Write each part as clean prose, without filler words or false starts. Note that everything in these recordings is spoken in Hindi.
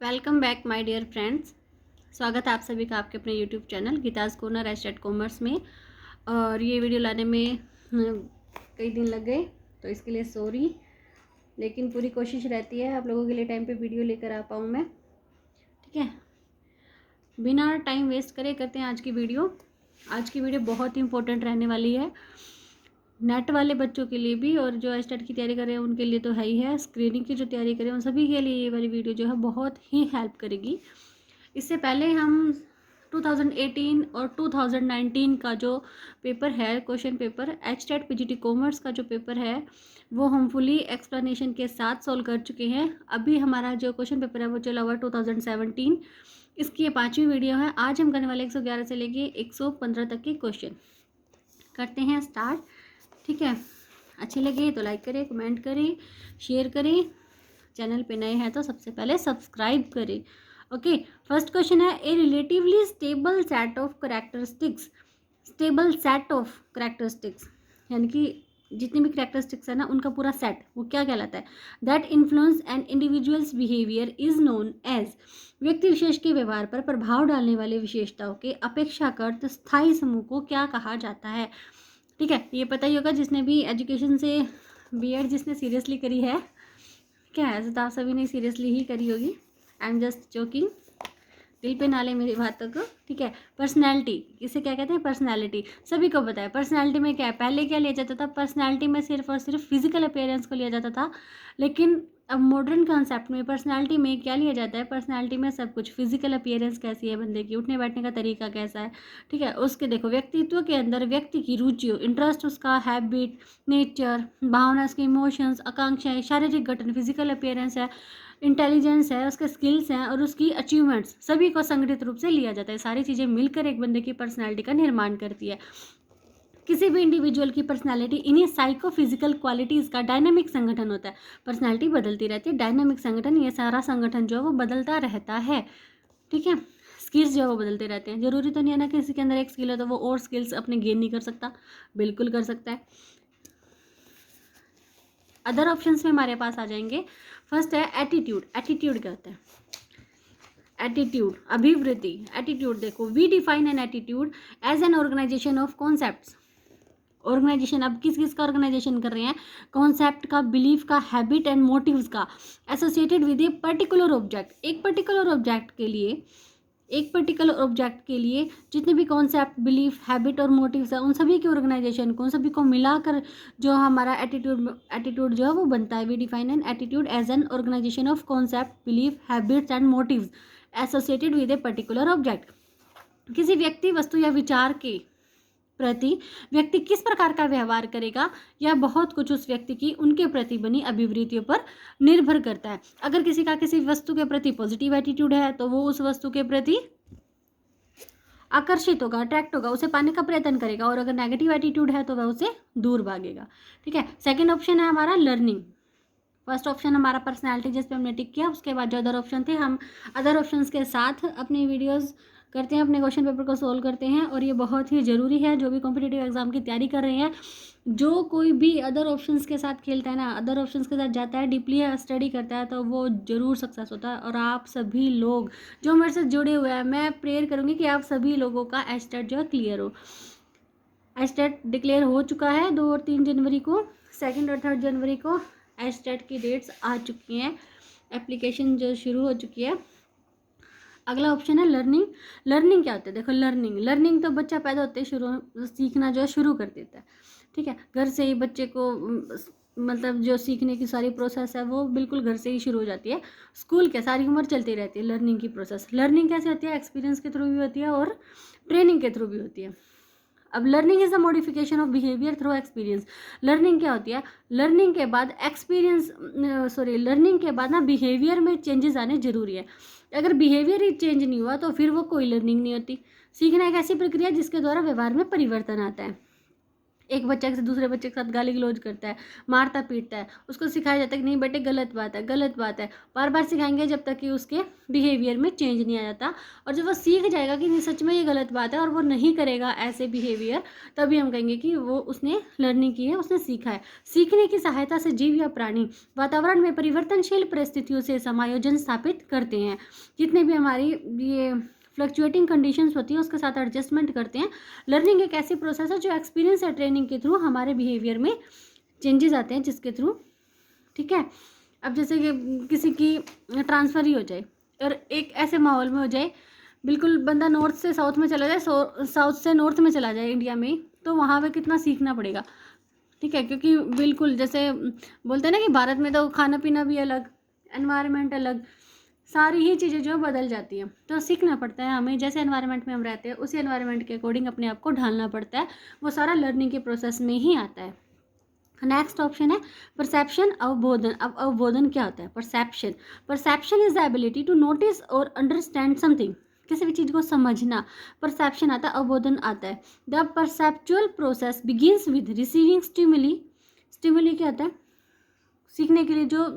Welcome back my dear friends. स्वागत है आप सभी का आपके अपने YouTube channel Geeta's corner estate commerce में। और ये वीडियो लाने में कई दिन लग गए, तो इसके लिए सॉरी, लेकिन पूरी कोशिश रहती है आप लोगों के लिए टाइम पे वीडियो लेकर आ पाऊँ मैं। ठीक है, बिना टाइम वेस्ट करे करते हैं आज की वीडियो। आज की वीडियो बहुत ही इंपॉर्टेंट रहने वाली है, नेट वाले बच्चों के लिए भी, और जो एस्टेट की तैयारी कर रहे हैं उनके लिए तो है ही है। स्क्रीनिंग की जो तैयारी करें उन सभी के लिए ये वाली वीडियो जो है बहुत ही हेल्प करेगी। इससे पहले हम 2018 और 2019 का जो पेपर है, question paper HTET PGT commerce का जो पेपर है वो हम फुली एक्सप्लेनेशन के साथ सॉल्व कर चुके हैं। अभी हमारा जो क्वेश्चन पेपर है वो चला हुआ 2017, इसकी ये 5वीं वीडियो है। आज हम करने वाले 111 से लेके 115 तक के क्वेश्चन करते हैं स्टार्ट। ठीक है, अच्छे लगे तो लाइक करें, कमेंट करें, शेयर करें। चैनल पे नए हैं तो सबसे पहले सब्सक्राइब करें। ओके, फर्स्ट क्वेश्चन है ए relatively stable set of characteristics. Stable set of characteristics यानी कि जितनी भी करेक्टरिस्टिक्स है ना उनका पूरा सेट, वो क्या कहलाता है? That influence an individual's behaviour is known as. व्यक्ति विशेष के व्यवहार पर प्रभाव डालने वाले विशेषताओं के अपेक्षाकृत स्थायी समूह को क्या कहा जाता है? ठीक है, ये पता ही होगा जिसने भी एजुकेशन से बीएड जिसने सीरियसली करी है। क्या है, ऐसे तो आप सभी ने सीरियसली ही करी होगी। आई एम जस्ट जोकिंग, दिल पे ना ले मेरी बातों को। ठीक है, पर्सनैलिटी, इसे क्या कहते हैं? पर्सनैलिटी। सभी को पता है पर्सनैलिटी में क्या है। पहले क्या लिया जाता था? पर्सनैलिटी में सिर्फ और सिर्फ फिजिकल अपीयरेंस को लिया जाता था, लेकिन अब मॉडर्न कॉन्सेप्ट में पर्सनैलिटी में क्या लिया जाता है? पर्सनैलिटी में सब कुछ, फिजिकल अपीयरेंस कैसी है बंदे की, उठने बैठने का तरीका कैसा है, ठीक है, उसके देखो व्यक्तित्व के अंदर व्यक्ति की रुचि, इंटरेस्ट, उसका हैबिट, नेचर, भावना, उसके इमोशंस, आकांक्षाएं, शारीरिक गठन, फिजिकल अपीयरेंस है, इंटेलिजेंस है, उसके स्किल्स हैं और उसकी अचीवमेंट्स, सभी को संगठित रूप से लिया जाता है। सारी चीज़ें मिलकर एक बंदे की पर्सनैलिटी का निर्माण करती है। किसी भी इंडिविजुअल की पर्सनैलिटी इन्हीं साइकोफिजिकल क्वालिटीज़ का डायनामिक संगठन होता है। पर्सनैलिटी बदलती रहती है, डायनामिक संगठन, ये सारा संगठन जो है वो बदलता रहता है। ठीक है, स्किल्स जो है वो बदलते रहते हैं। जरूरी तो नहीं है ना कि किसी के अंदर एक स्किल है तो वो और स्किल्स अपने गेन नहीं कर सकता, बिल्कुल कर सकता है। अदर ऑप्शंस में हमारे पास आ जाएंगे। फर्स्ट है एटीट्यूड। एटीट्यूड क्या होता है? एटीट्यूड, अभिवृत्ति। एटीट्यूड देखो, we define an attitude as an organisation of concepts. Organisation, अब किस किस का ऑर्गेनाइजेशन कर रहे हैं? कॉन्सेप्ट का, बिलीफ का, हैबिट एंड मोटिव्स का, associated with a particular object. एक पर्टिकुलर ऑब्जेक्ट के लिए जितने भी कॉन्सेप्ट, बिलीफ, हैबिट और मोटिव्स है उन सभी के ऑर्गेनाइजेशन को, उन सभी को मिलाकर जो हमारा एटीट्यूड जो है वो बनता है। We define an attitude as an organisation of concept, belief, habits and motives associated with a particular object. किसी व्यक्ति, वस्तु या विचार के प्रति व्यक्ति किस प्रकार का व्यवहार करेगा, या बहुत कुछ उस व्यक्ति की उनके प्रति बनी अभिवृत्तियों पर निर्भर करता है। अगर किसी का किसी वस्तु के प्रति पॉजिटिव एटीट्यूड है तो वो उस वस्तु के प्रति आकर्षित होगा, अट्रैक्ट होगा, उसे पाने का प्रयत्न करेगा, और अगर नेगेटिव एटीट्यूड है तो वह उसे दूर भागेगा। ठीक है, सेकंड ऑप्शन है हमारा लर्निंग। फर्स्ट ऑप्शन हमारा पर्सनैलिटी, जिस पे हमने टिक किया। उसके बाद जो अदर ऑप्शन थे, हम अदर ऑप्शंस के साथ अपनी वीडियोस करते हैं, अपने क्वेश्चन पेपर को सोल्व करते हैं, और ये बहुत ही ज़रूरी है। जो भी कॉम्पिटिटिव एग्जाम की तैयारी कर रहे हैं, जो कोई भी अदर ऑप्शंस के साथ खेलता है ना, अदर ऑप्शंस के साथ जाता है, डीपली स्टडी करता है, तो वो ज़रूर सक्सेस होता है। और आप सभी लोग जो मेरे से जुड़े हुए हैं, मैं प्रेयर करूँगी कि आप सभी लोगों का एचटेट जो है क्लियर हो। एचटेट डिक्लेयर हो चुका है 2 और 3 जनवरी को, 2 और 3 जनवरी को एचटेट की डेट्स आ चुकी हैं, एप्लीकेशन जो शुरू हो चुकी है। अगला ऑप्शन है लर्निंग। लर्निंग क्या होता है? देखो, लर्निंग तो बच्चा पैदा होते ही सीखना जो है शुरू कर देता है। ठीक है, घर से ही बच्चे को मतलब जो सीखने की सारी प्रोसेस है वो बिल्कुल घर से ही शुरू हो जाती है। स्कूल के सारी उम्र चलती रहती है लर्निंग की प्रोसेस। लर्निंग कैसे होती है? एक्सपीरियंस के थ्रू भी होती है और ट्रेनिंग के थ्रू भी होती है। अब learning is the modification of behaviour through experience. Learning क्या होती है? लर्निंग के बाद लर्निंग के बाद ना बिहेवियर में चेंजेस आने जरूरी है। अगर बिहेवियर ही चेंज नहीं हुआ तो फिर वो कोई लर्निंग नहीं होती। सीखना एक ऐसी प्रक्रिया जिसके द्वारा व्यवहार में परिवर्तन आता है। एक बच्चा से दूसरे बच्चे के साथ गाली गलौज करता है, मारता पीटता है, उसको सिखाया जाता है कि नहीं बेटे गलत बात है, गलत बात है। बार बार सिखाएंगे जब तक कि उसके बिहेवियर में चेंज नहीं आ जाता। और जब वो सीख जाएगा कि नहीं सच में ये गलत बात है और वो नहीं करेगा ऐसे बिहेवियर, तभी हम कहेंगे कि वो उसने लर्निंग की है, उसने सीखा है। सीखने की सहायता से जीव या प्राणी वातावरण में परिवर्तनशील परिस्थितियों से समायोजन स्थापित करते हैं। जितने भी हमारी ये फ्लक्चुएटिंग कंडीशंस होती है उसके साथ एडजस्टमेंट करते हैं। लर्निंग एक ऐसी प्रोसेस है जो एक्सपीरियंस या ट्रेनिंग के थ्रू हमारे बिहेवियर में चेंजेस आते हैं, जिसके थ्रू, ठीक है। अब जैसे कि किसी की ट्रांसफ़र ही हो जाए और एक ऐसे माहौल में हो जाए, बिल्कुल बंदा नॉर्थ से साउथ में चला जाए, साउथ से नॉर्थ में चला जाए इंडिया में, तो वहाँ पे कितना सीखना पड़ेगा, ठीक है। क्योंकि बिल्कुल जैसे बोलते हैं ना कि भारत में तो खाना पीना भी अलग, एनवायरनमेंट अलग, सारी ही चीज़ें जो बदल जाती हैं। तो सीखना पड़ता है हमें, जैसे एनवायरनमेंट में हम रहते हैं उसी एनवायरनमेंट के अकॉर्डिंग अपने आप को ढालना पड़ता है। वो सारा लर्निंग के प्रोसेस में ही आता है। नेक्स्ट ऑप्शन है परसेप्शन, अवबोधन। अब अवबोधन क्या होता है? Perception, perception is the ability to notice और अंडरस्टैंड समथिंग, किसी भी चीज़ को समझना। परसेप्शन आता है, अवबोधन आता है। The perceptual process begins with receiving stimuli. Stimuli क्या होता है? सीखने के लिए जो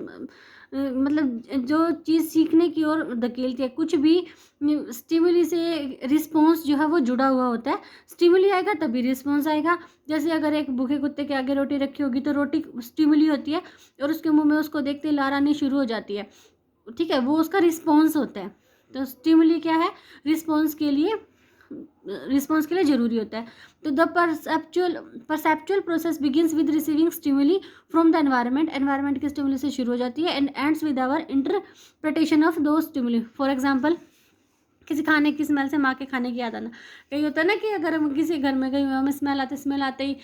मतलब जो चीज़ सीखने की ओर धकेलती है, कुछ भी स्टिमुली से रिस्पॉन्स जो है वो जुड़ा हुआ होता है। स्टिमुली आएगा तभी रिस्पॉन्स आएगा। जैसे अगर एक भूखे कुत्ते के आगे रोटी रखी होगी तो रोटी स्टिमुली होती है और उसके मुंह में उसको देखते ही लार आनी शुरू हो जाती है, ठीक है, वो उसका रिस्पॉन्स होता है। तो स्टिमुली क्या है? रिस्पॉन्स के लिए ज़रूरी होता है। तो the perceptual process begins with receiving stimuli from the environment. Environment के स्टिमुली से शुरू हो जाती है and ends with our interpretation of those stimuli. For example, किसी खाने की स्मेल से माँ के खाने की याद आना। कहीं होता है ना कि अगर हम किसी घर में गए हुए हमें स्मेल आते ही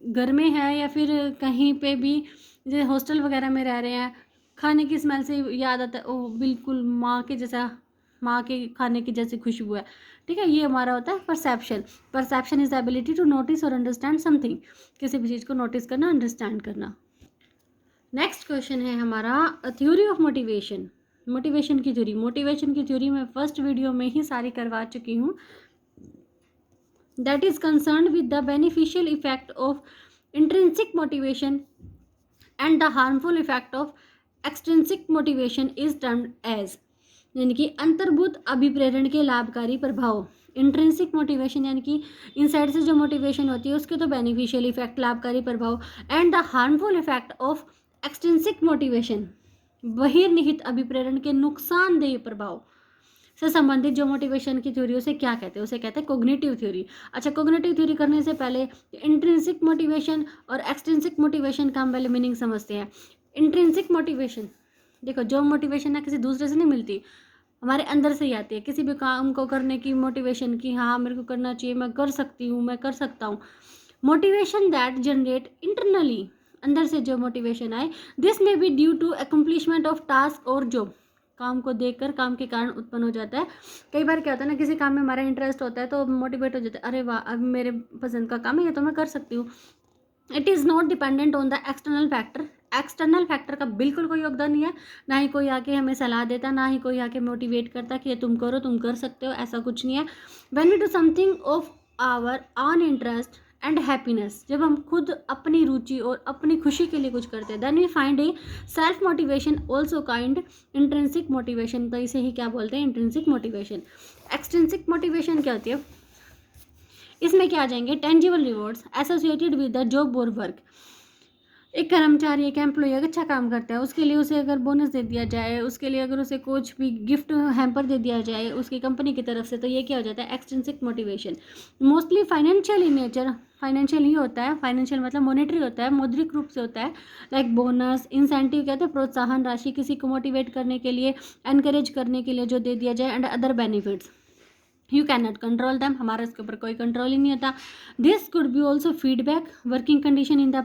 घर में है या फिर कहीं पे भी जैसे हॉस्टल वगैरह में रह रहे हैं, खाने की स्मेल से याद आता है, ओह बिल्कुल माँ के जैसा, माँ के खाने की जैसी खुशबू है, ठीक है। ये हमारा होता है perception. Perception is the ability to notice और अंडरस्टैंड समथिंग, किसी भी चीज़ को नोटिस करना, अंडरस्टैंड करना। नेक्स्ट क्वेश्चन है हमारा थ्योरी ऑफ मोटिवेशन। मोटिवेशन की थ्योरी, मोटिवेशन की थ्योरी मैं फर्स्ट वीडियो में ही सारी करवा चुकी हूँ। That is concerned with the beneficial effect of intrinsic motivation and the harmful effect of extrinsic motivation is termed as, यानी कि अंतर्भूत अभिप्रेरण के लाभकारी प्रभाव। इंट्रिंसिक मोटिवेशन यानी कि इनसाइड से जो मोटिवेशन होती है उसके तो बेनिफिशियल इफेक्ट, लाभकारी प्रभाव, and the harmful effect of extrinsic motivation, बहिर्निहित अभिप्रेरण के नुकसानदेह प्रभाव से संबंधित जो मोटिवेशन की थ्योरी उसे क्या कहते हैं? उसे कहते हैं कोग्निटिव थ्योरी। अच्छा, कोग्निटिव थ्योरी करने से पहले इंट्रिंसिक मोटिवेशन और एक्सट्रिंसिक मोटिवेशन का हम पहले मीनिंग समझते हैं। इंट्रिंसिक मोटिवेशन, देखो जो मोटिवेशन ना किसी दूसरे से नहीं मिलती, हमारे अंदर से ही आती है। किसी भी काम को करने की मोटिवेशन की, हाँ मेरे को करना चाहिए, मैं कर सकती हूँ, मैं कर सकता हूँ। मोटिवेशन दैट जनरेट इंटरनली, अंदर से जो मोटिवेशन आए। दिस में be due to accomplishment of task, और जो काम को देखकर काम के कारण उत्पन्न हो जाता है। कई बार क्या होता है ना, किसी काम में हमारा इंटरेस्ट होता है तो मोटिवेट हो जाता है, अरे वाह अब मेरे पसंद का काम है, ये तो मैं कर सकती हूँ। It is not dependent on the external factor. External factor का बिल्कुल कोई योगदान नहीं है, ना ही कोई आके हमें सलाह देता, ना ही कोई आके मोटिवेट करता कि ये तुम करो, तुम कर सकते हो, ऐसा कुछ नहीं है। When we do something of our own interest and happiness, जब हम खुद अपनी रुचि और अपनी खुशी के लिए कुछ करते हैं, then we find a self motivation also kind intrinsic motivation. तो इसे ही क्या बोलते हैं? Intrinsic motivation. एक्सट्रिंसिक मोटिवेशन क्या होती है? इसमें क्या आ जाएंगे? Tangible rewards associated with the job और वर्क। एक कर्मचारी, एक एम्प्लॉय अगर अच्छा काम करता है, उसके लिए उसे अगर बोनस दे दिया जाए, उसके लिए अगर उसे कुछ भी गिफ्ट हैम्पर दे दिया जाए उसकी कंपनी की तरफ से, तो ये क्या हो जाता है? Extrinsic motivation. Mostly financial in nature, financial ही होता है, फाइनेंशियल मतलब मॉनेटरी होता है, मौद्रिक रूप से होता है। लाइक बोनस, इंसेंटिव कहते हैं प्रोत्साहन राशि, किसी को मोटिवेट करने के लिए, एनकरेज करने के लिए जो दे दिया जाए, and other benefits. You can not control them, हमारा इसके ऊपर कोई कंट्रोल ही नहीं होता। This could be also feedback, working condition in the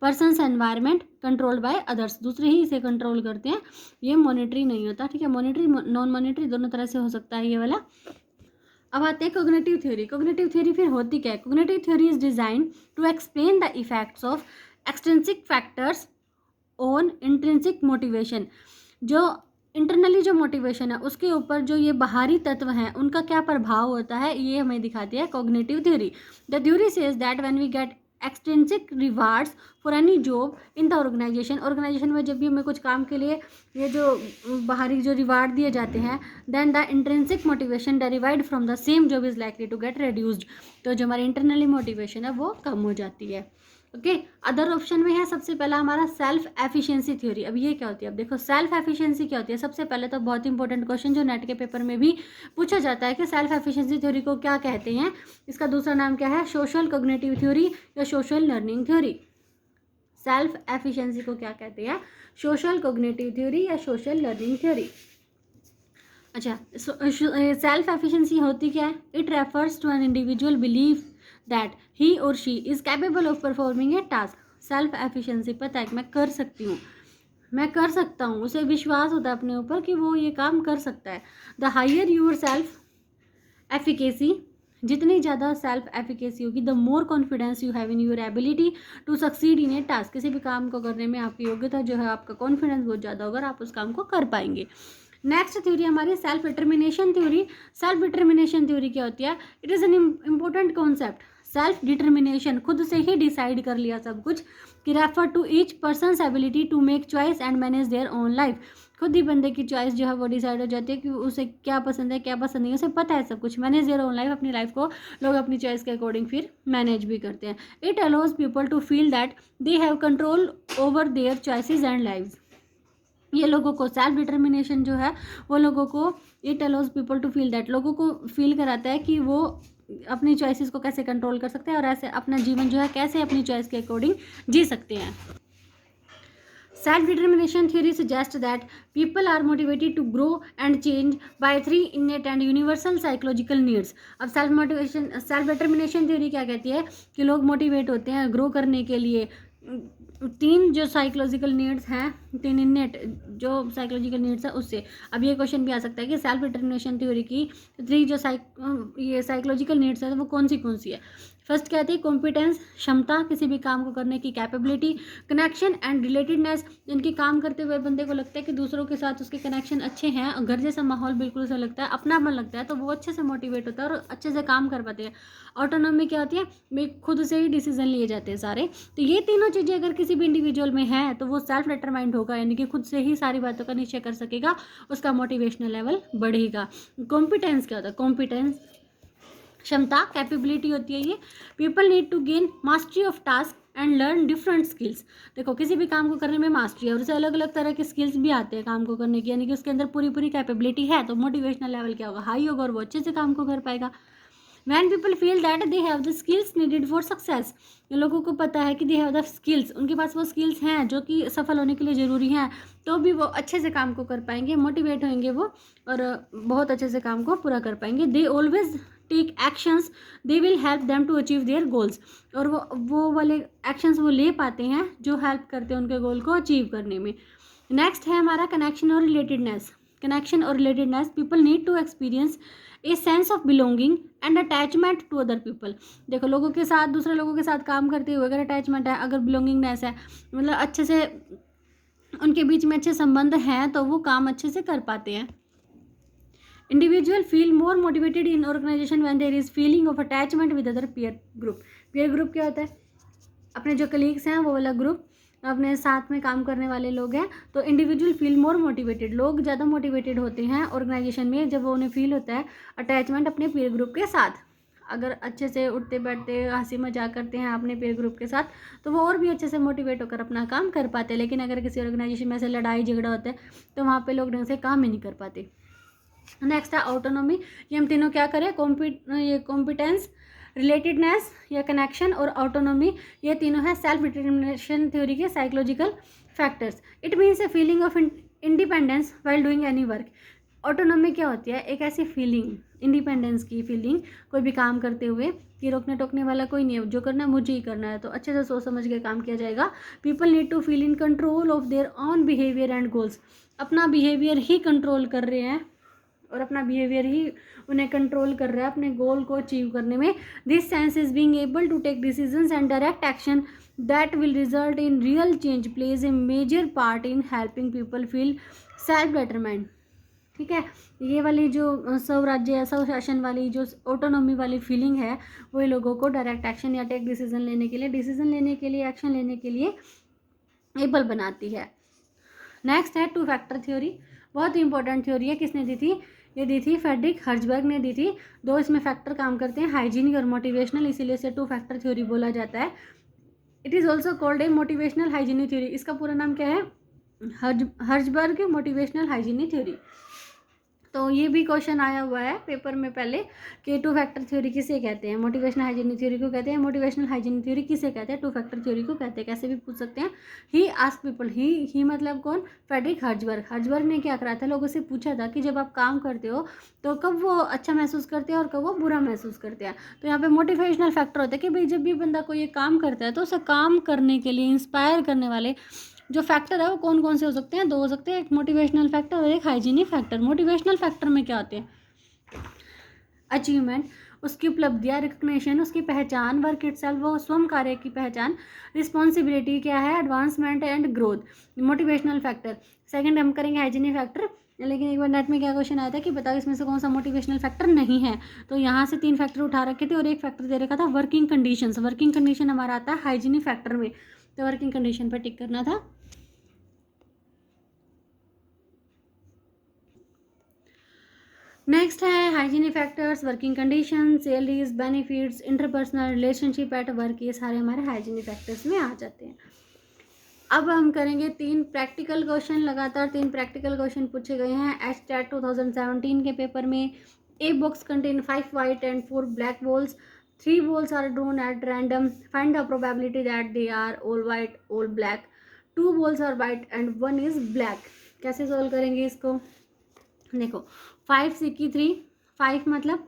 persons environment controlled by others, दूसरे ही इसे कंट्रोल करते हैं, ये मॉनिटरी नहीं होता, ठीक है। मॉनिटरी नॉन मॉनिटरी दोनों तरह से हो सकता है ये वाला। अब आते हैं कोग्निटिव थ्योरी। कोग्निटिव थ्योरी फिर होती क्या है? Cognitive theory is design to explain the effects of extrinsic factors on intrinsic motivation. जो इंटरनली जो मोटिवेशन है उसके ऊपर जो ये बाहरी तत्व हैं उनका क्या प्रभाव होता है, ये हमें दिखाती है cognitive theory. The theory says that when we get extrinsic rewards for any job in the organisation में जब भी हमें कुछ काम के लिए ये जो बाहरी जो रिवार्ड दिए जाते हैं, then the intrinsic motivation derived from the same job is likely to get reduced. तो जो हमारी इंटरनली मोटिवेशन है वो कम हो जाती है। ओके, अदर ऑप्शन में है सबसे पहला हमारा सेल्फ एफिशिएंसी थ्योरी। अब ये क्या होती है, अब देखो सेल्फ एफिशिएंसी क्या होती है। सबसे पहले तो बहुत इंपॉर्टेंट क्वेश्चन जो नेट के पेपर में भी पूछा जाता है कि सेल्फ एफिशिएंसी थ्योरी को क्या कहते हैं। इसका दूसरा नाम क्या है, सोशल कॉग्निटिव थ्योरी या social learning theory. Self efficiency को क्या कहते हैं, सोशल कॉग्निटिव थ्योरी या सोशल लर्निंग थ्योरी। अच्छा, सेल्फ एफिशिएंसी होती क्या है, it refers to an individual believe that he और she is capable of performing a task. Self efficiency पता है कि मैं कर सकती हूँ, मैं कर सकता हूँ, उसे विश्वास होता है अपने ऊपर कि वो ये काम कर सकता है। The higher your self efficacy, जितनी ज़्यादा सेल्फ एफिकेसी होगी, the more confidence you have in your ability to succeed in a task. किसी भी काम को करने में आपकी योग्यता जो है, आपका कॉन्फिडेंस बहुत ज़्यादा होगा, आप उस काम को कर पाएंगे। नेक्स्ट थ्योरी हमारी self determination theory. Self determination theory क्या होती है, it is an important concept. Self determination, खुद से ही डिसाइड कर लिया सब कुछ, कि refer to each person's ability to make choice and manage their own life. खुद ही बंदे की चॉइस जो है वो डिसाइड हो जाती है कि उसे क्या पसंद है क्या पसंद नहीं है, उसे पता है सब कुछ। मैनेज देयर ओन लाइफ, अपनी लाइफ को लोग अपनी चॉइस के अकॉर्डिंग फिर मैनेज भी करते हैं। It allows people to feel that they have control over their choices and lives. ये लोगों को सेल्फ डिटर्मिनेशन जो है वो लोगों को, it allows people to feel that, लोगों को फील कराता है कि वो अपनी चॉइसेस को कैसे कंट्रोल कर सकते हैं और ऐसे अपना जीवन जो है कैसे अपनी चॉइस के अकॉर्डिंग जी सकते हैं। Self determination theory suggest that people are motivated to grow and change by 3 innate and universal psychological needs. अब सेल्फ डिटर्मिनेशन थ्योरी क्या कहती है कि लोग मोटिवेट होते हैं ग्रो करने के लिए 3 जो साइकोलॉजिकल नीड्स हैं, 3 इनेट जो साइकोलॉजिकल नीड्स है उससे। अब ये क्वेश्चन भी आ सकता है कि सेल्फ डिटर्मिनेशन थ्योरी की 3 जो ये साइकोलॉजिकल नीड्स है वो कौन सी है। फर्स्ट क्या आती है, कॉम्पिटेंस, क्षमता, किसी भी काम को करने की कैपेबिलिटी। कनेक्शन एंड रिलेटेडनेस, जिनके काम करते हुए बंदे को लगता है कि दूसरों के साथ उसके कनेक्शन अच्छे हैं और घर जैसा माहौल बिल्कुल उसे लगता है, अपनापन लगता है, तो वो अच्छे से मोटिवेट होता है और अच्छे से काम कर पाते हैं। ऑटोनॉमी क्या होती है, खुद से ही डिसीजन लिए जाते हैं सारे। तो ये तीनों चीज़ें अगर किसी भी इंडिविजुअल में है तो वो सेल्फ डिटरमाइंड होगा, यानी कि खुद से ही सारी बातों का निश्चय कर सकेगा, उसका मोटिवेशनल लेवल बढ़ेगा। कॉम्पिटेंस क्या होता है, कॉम्पिटेंस क्षमता, कैपेबिलिटी होती है ये। People need to gain mastery of task and learn different skills. देखो किसी भी काम को करने में मास्टरी है और उसे अलग अलग तरह के स्किल्स भी आते हैं काम को करने की, यानी कि उसके अंदर पूरी कैपेबिलिटी है, तो मोटिवेशनल लेवल क्या होगा, हाई होगा और वो अच्छे से काम को कर पाएगा। When people feel that they have the skills needed for success, लोगों को पता है कि they have the skills, उनके पास वो स्किल्स हैं जो कि सफल होने के लिए ज़रूरी हैं, तो भी वो अच्छे से काम को कर पाएंगे, मोटिवेट होंगे वो और बहुत अच्छे से काम को पूरा कर पाएंगे। They always take actions, they will help them to achieve their goals, और वो वाले एक्शंस वो ले पाते हैं जो हेल्प करते हैं उनके गोल को अचीव करने में। नेक्स्ट है हमारा कनेक्शन और रिलेटेडनेस। कनेक्शन और relatedness, people need to experience a sense of belonging and attachment to other people. देखो लोगों के साथ, दूसरे लोगों के साथ काम करते हुए अगर अटैचमेंट है, अगर बिलोंगिंगनेस है, मतलब अच्छे से उनके बीच में अच्छे संबंध हैं, तो वो काम अच्छे से कर पाते हैं। Individual feel more motivated in organisation when there is feeling of attachment with other peer group. Peer group क्या होता है, अपने जो कलीग्स हैं वो वाला ग्रुप, अपने साथ में काम करने वाले लोग हैं। तो इंडिविजुअल फील मोर मोटिवेटेड, लोग ज़्यादा मोटिवेटेड होते हैं ऑर्गेनाइजेशन में जब वो उन्हें फील होता है अटैचमेंट अपने पीयर ग्रुप के साथ। अगर अच्छे से उठते बैठते हंसी मजाक करते हैं अपने पीयर ग्रुप के साथ, तो वो और भी अच्छे से मोटिवेट होकर अपना काम कर पाते हैं। लेकिन अगर किसी ऑर्गेनाइजेशन में ऐसे लड़ाई झगड़ा होता है तो वहाँ पे लोग ढंग से काम ही नहीं कर पाते। नेक्स्ट है ऑटोनॉमी। ये हम तीनों क्या करें, कॉम्पिटेंस, रिलेटेडनेस या कनेक्शन और ऑटोनॉमी, ये तीनों है सेल्फ डिटर्मिनेशन थ्योरी के psychological factors. It means a feeling of independence while doing any work. Autonomy क्या होती है, एक ऐसी फीलिंग, इंडिपेंडेंस की फीलिंग, कोई भी काम करते हुए कि रोकने टोकने वाला कोई नहीं है, जो करना है मुझे ही करना है, तो अच्छे से सोच समझ के काम किया जाएगा। People need to feel in control of their own behaviour and goals. अपना बिहेवियर ही कंट्रोल कर रहे हैं और अपना बिहेवियर ही उन्हें कंट्रोल कर रहा है अपने गोल को अचीव करने में। This sense is being able to take decisions and direct action that will result in real change plays a major part in helping people feel self betterment. ठीक है, ये वाली जो स्वराज्य स्वशासन वाली जो ऑटोनॉमी वाली फीलिंग है वही लोगों को डायरेक्ट एक्शन या टेक डिसीजन लेने के लिए एक्शन लेने के लिए एबल बनाती है। नेक्स्ट है टू फैक्टर थ्योरी, बहुत ही इंपॉर्टेंट थ्योरी है। किसने दी थी? ये दी थी फ्रेडरिक हर्जबर्ग ने दी थी। दो इसमें फैक्टर काम करते हैं, हाइजीनिक और मोटिवेशनल, इसीलिए इसे टू फैक्टर थ्योरी बोला जाता है। It is also called a motivational hygienic theory. इसका पूरा नाम क्या है? Herzberg motivational hygienic theory. तो ये भी क्वेश्चन आया हुआ है पेपर में पहले कि टू फैक्टर थ्योरी किसे कहते हैं, मोटिवेशनल हाइजीनिक थ्योरी को कहते हैं, मोटिवेशनल हाइजीनिक थ्योरी किसे कहते हैं, टू फैक्टर थ्योरी को कहते हैं। कैसे भी पूछ सकते हैं। ही आस्क पीपल, ही मतलब कौन? फ्रेडरिक हर्जबर्ग ने क्या करा था, लोगों से पूछा था कि जब आप काम करते हो तो कब वो अच्छा महसूस करते हैं और कब वो बुरा महसूस करते हैं। तो यहाँ पे मोटिवेशनल फैक्टर होता है कि भाई जब भी बंदा कोई ये काम करता है तो उसे काम करने के लिए इंस्पायर करने वाले जो फैक्टर है वो कौन कौन से हो सकते हैं? दो हो सकते हैं, एक मोटिवेशनल फैक्टर और एक हाइजीनिक फैक्टर। मोटिवेशनल फैक्टर में क्या होते हैं? अचीवमेंट, उसकी उपलब्धियाँ, रिकग्निशन, उसकी पहचान, वर्क इटसेल्फ, वो स्वयं कार्य की पहचान, रिस्पॉन्सिबिलिटी क्या है? Advancement and growth. Motivational factor. Second हम करेंगे हाइजीनिक फैक्टर। लेकिन एक बार नेट में क्या क्वेश्चन आया था कि बताओ इसमें से कौन सा मोटिवेशनल फैक्टर नहीं है। तो यहाँ से 3 फैक्टर उठा रखे थे और एक फैक्टर दे रखा था वर्किंग कंडीशंस। वर्किंग कंडीशन हमारा आता है हाइजीनिक फैक्टर में, तो वर्किंग कंडीशन पर टिक करना था। नेक्स्ट है hygienic factors, working condition, salaries, benefits, interpersonal relationship at work, ये सारे हमारे हाइजीनिक फैक्टर्स में आ जाते हैं। अब हम करेंगे 3 प्रैक्टिकल क्वेश्चन, लगातार 3 प्रैक्टिकल क्वेश्चन पूछे गए हैं एचटेट 2017 के पेपर में। A box contain 5 white and 4 black balls, 3 balls are drawn at random, find the probability that they are all white all black, 2 balls are white and 1 is black। कैसे सोल्व करेंगे इसको? देखो 5 सिक्की 3, 5 मतलब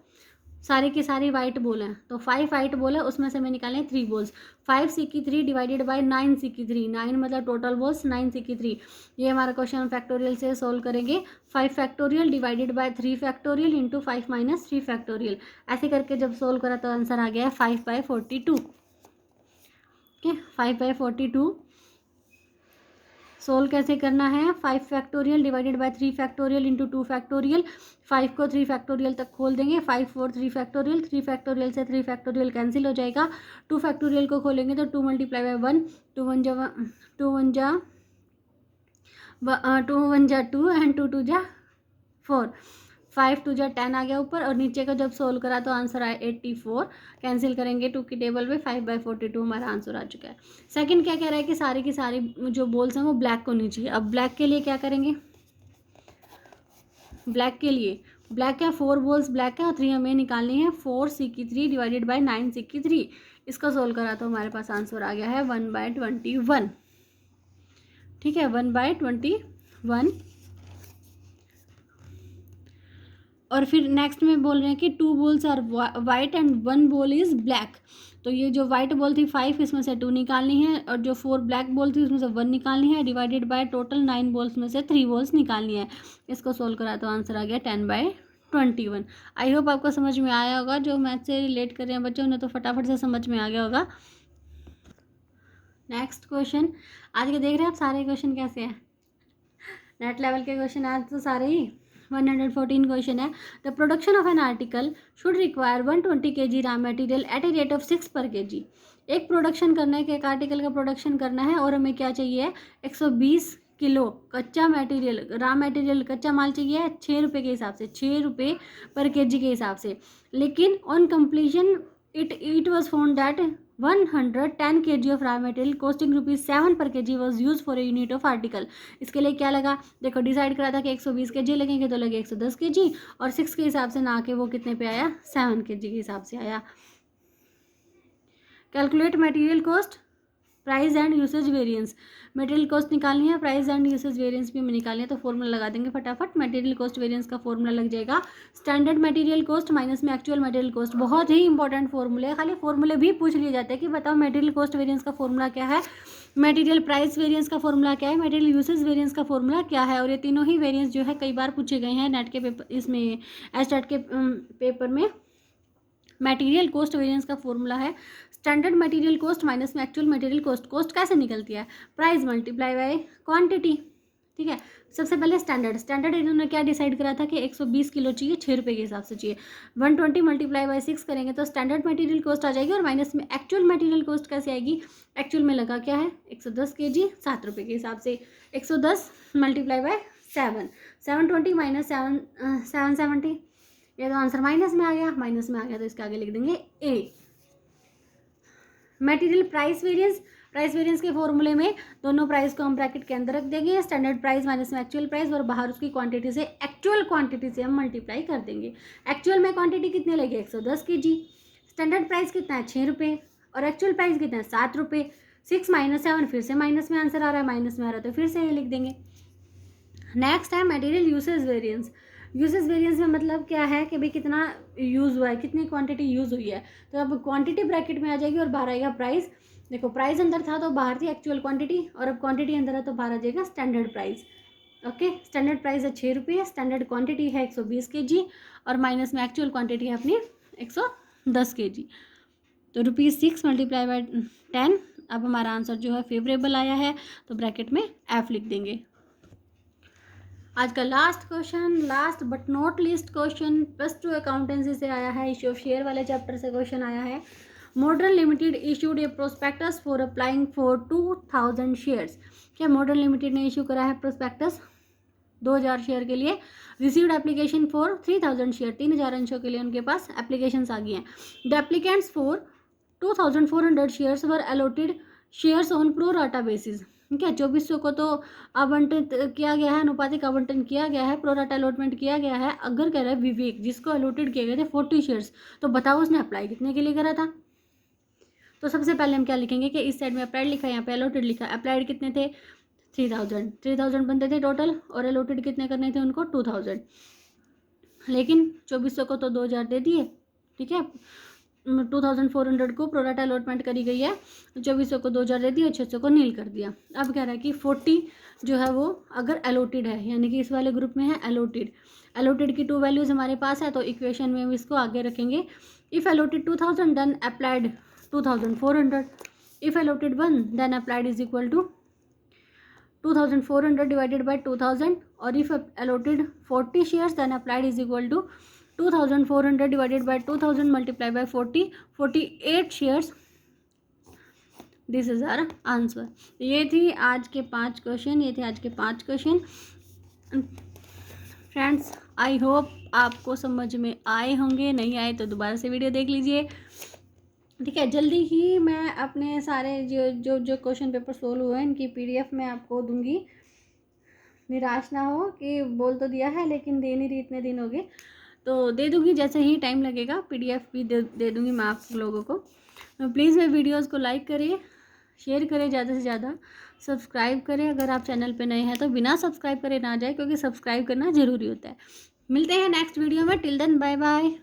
सारी की सारी वाइट बॉल हैं, तो 5 वाइट बॉल है, उसमें से मैं निकालें 3 बॉल्स। 5 सिक्की 3 डिवाइडेड बाय 9 सिक्की 3, 9 मतलब टोटल बॉल्स 9 सिक्की 3। ये हमारा क्वेश्चन फैक्टोरियल से सोल्व करेंगे। 5 factorial divided by 3 factorial into 5 minus 3 factorial, ऐसे करके जब सोल्व करा तो आंसर आ गया है 5/42। ओके, 5/42 सोल्व कैसे करना है? 5 factorial divided by 3 factorial into 2 factorial. 5 को 3 फैक्टोरियल तक खोल देंगे, 5 4 3 फैक्टोरियल, 3 फैक्टोरियल से 3 फैक्टोरियल कैंसिल हो जाएगा। 2 फैक्टोरियल को खोलेंगे तो 2 मल्टीप्लाई बाय 1, 2 1 जा 2 एंड 2 2 जा 4, 5 2 जा 10 आ गया ऊपर, और नीचे का जब सोल्व करा तो आंसर आया 84। कैंसिल करेंगे 2 की टेबल पे, 5/42 हमारा आंसर आ चुका है। सेकंड क्या कह रहा है कि सारी की सारी जो बॉल्स हैं वो ब्लैक होनी चाहिए। अब ब्लैक के लिए क्या करेंगे? ब्लैक के लिए ब्लैक है, 4 बॉल्स ब्लैक है और 3 हमें निकालनी है। 4 सिक्की 3 डिवाइडेड बाय 9 सिक्की 3, इसका सोल्व करा तो हमारे पास आंसर आ गया है 1/21। ठीक है, 1/21। और फिर नेक्स्ट में बोल रहे हैं कि 2 balls are white and 1 ball is black. तो ये जो वाइट बॉल थी 5, इसमें से 2 निकालनी है, और जो 4 ब्लैक बॉल थी उसमें से 1 निकालनी है, डिवाइडेड बाय टोटल 9 बॉल्स में से 3 बॉल्स निकालनी है। इसको सोल्व करा तो आंसर आ गया 10/21। आई होप आपको समझ में आया होगा। जो मैथ से रिलेट कर रहे हैं बच्चों, उन्हें तो फटाफट से समझ में आ गया होगा। नेक्स्ट क्वेश्चन, आज के देख रहे हैं आप सारे क्वेश्चन कैसे हैं? नेट लेवल के क्वेश्चन आज तो सारे ही। 114 क्वेश्चन है। The production of an article should require 120 kg raw material at a rate of 6 per kg। एक प्रोडक्शन करना है कि एक आर्टिकल का प्रोडक्शन करना है और हमें क्या चाहिए? 120 किलो कच्चा मटेरियल, रॉ मटेरियल, कच्चा माल चाहिए 6 रुपये के हिसाब से, 6 रुपये पर kg के हिसाब से। लेकिन on completion it was found that 110 kg of raw material costing ₹7 per kg was used for a unit of article। इसके लिए क्या लगा? देखो डिसाइड करा था कि 120 kg लगेंगे तो लगे 110 kg, और 6 के हिसाब से ना के वो कितने पे आया? 7 kg के हिसाब से आया। Calculate material cost, price and usage variance. Material cost निकालनी है, प्राइस एंड यूसेज वेरिएंस भी हमें निकालनी है, तो फॉर्मूला लगा देंगे फटाफट। मटेरियल कॉस्ट वेरिएंस का फॉर्मूला लग जाएगा स्टैंडर्ड मटेरियल कॉस्ट माइनस में एक्चुअल मटेरियल कॉस्ट। बहुत ही इंपॉर्टेंट फॉर्मूले है, खाली फॉर्मूले भी पूछ लिए जाते हैं कि बताओ मटेरियल कॉस्ट वेरिएंस का फॉर्मूला क्या है। मटेरियल प्राइस वेरिएंस का फॉर्मूला क्या है, मटेरियल यूसेज वेरिएंस का फॉर्मूला क्या है। और ये तीनों ही वेरिएंस जो है कई बार पूछे गए हैं नेट के पेपर, इसमें एचटेट के पेपर में। मटेरियल कॉस्ट वेरिएंस का फॉर्मूला है स्टैंडर्ड मटेरियल कॉस्ट माइनस में एक्चुअल मटेरियल कॉस्ट। कॉस्ट कैसे निकलती है, प्राइस मल्टीप्लाई बाय क्वांटिटी। ठीक है, सबसे पहले स्टैंडर्ड इन्होंने क्या डिसाइड करा था कि 120 किलो चाहिए, 6 रुपये के हिसाब से चाहिए। 120 मल्टीप्लाई बाय 6 करेंगे तो स्टैंडर्ड मटेरियल कॉस्ट आ जाएगी, और माइनस में एक्चुअल मटेरियल कॉस्ट कैसे आएगी, एक्चुअल में लगा क्या है 110 kg 7 रुपये के हिसाब से। 110 मल्टीप्लाई बाय 7, 720 माइनस 770, ये तो आंसर माइनस में आ गया, तो इसके आगे लिख देंगे ए। मटेरियल प्राइस वेरिएंस के फॉर्मूले में दोनों प्राइस को हम ब्रैकेट के अंदर रख देंगे, स्टैंडर्ड प्राइस माइनस में एक्चुअल प्राइस, और बाहर उसकी क्वांटिटी से एक्चुअल क्वांटिटी से हम मल्टीप्लाई कर देंगे। एक्चुअल में क्वांटिटी कितने लगी 110 kg, स्टैंडर्ड प्राइस कितना है 6 रुपये, और एक्चुअल प्राइस कितना है 7 रुपये। 6 माइनस 7 फिर से माइनस में आंसर आ रहा है, माइनस में आ रहा है तो फिर से ये लिख देंगे। नेक्स्ट है material usage variance. Usage variance में मतलब क्या है कि भाई कितना यूज़ हुआ है, कितनी क्वांटिटी यूज़ हुई है, तो अब क्वांटिटी ब्रैकेट में आ जाएगी और बाहर आएगा प्राइस। देखो प्राइस अंदर था तो बाहर थी एक्चुअल क्वांटिटी, और अब क्वांटिटी अंदर है तो बाहर आ जाएगा standard price. Okay, standard price है 6 रुपये, स्टैंडर्ड क्वांटिटी है 120 kg, और माइनस में एक्चुअल क्वांटिटी है अपनी 110 kg। तो ₹6 मल्टीप्लाई बाय 10। अब हमारा आंसर जो है फेवरेबल आया है, तो ब्रैकेट में F लिख देंगे। आज का last question, last but not least question, +2 accountancy से आया है, इश्यू ऑफ शेयर वाले चैप्टर से क्वेश्चन आया है। Modern limited issued A prospectus for applying for 2000 shares. क्या मॉडर्न लिमिटेड ने इशू करा है प्रोस्पेक्टस 2000 शेयर के लिए। रिसीव्ड एप्लीकेशन फॉर 3000 शेयर, 3000 अंशों के लिए उनके पास एप्लीकेशंस आ गई हैं। The applicants for 2400 shares were allotted shares on pro rata basis. ठीक है, 2400 को तो आवंटित किया गया है, अनुपातिक आवंटन किया गया है, प्रोराटा अलॉटमेंट किया गया है। अगर कह रहा है विवेक जिसको अलॉटेड किए गए थे 40 शेयर्स, तो बताओ उसने अप्लाई कितने के लिए करा था। तो सबसे पहले हम क्या लिखेंगे कि इस साइड में अप्लाइड लिखा है, यहाँ पे अलॉटेड लिखा है। अप्लाइड कितने थे 3000 बनते थे टोटल, और अलॉटेड कितने करने थे उनको 2000। लेकिन 2400 को तो 2000 दे दिए। ठीक है, 2400 को प्रोराटा अलॉटमेंट करी गई है, 2400 को 2000 दे दिया, 600 को नील कर दिया। अब कह रहा है कि 40 जो है वो अगर अलॉटेड है, यानी कि इस वाले ग्रुप में है अलॉटेड की 2 वैल्यूज हमारे पास है, तो इक्वेशन में हम इसको आगे रखेंगे। If allotted 2000 then applied 2400, if allotted 1 then applied is equal to 2400 divided by 2000, और if allotted 40 shares then applied is equal to 2400 divided by 2000 multiply by 40, 48 shares. This is our answer. ये थी आज के 5 क्वेश्चन। फ्रेंड्स, आई होप आपको समझ में आए होंगे, नहीं आए तो दोबारा से वीडियो देख लीजिए। ठीक है, जल्दी ही मैं अपने सारे जो क्वेश्चन पेपर सोल्व हुए हैं इनकी PDF मैं आपको दूंगी। निराश ना हो कि बोल तो दिया है लेकिन दे नहीं रही, इतने दिन हो गए, तो दे दूंगी जैसे ही टाइम लगेगा। PDF भी दे दूंगी मैं आप लोगों को। तो प्लीज़ मेरे वीडियोस को लाइक करिए, शेयर करें ज़्यादा से ज़्यादा, सब्सक्राइब करें। अगर आप चैनल पे नए हैं तो बिना सब्सक्राइब करे ना जाए, क्योंकि सब्सक्राइब करना ज़रूरी होता है। मिलते हैं नेक्स्ट वीडियो में, टिल देन बाय बाय।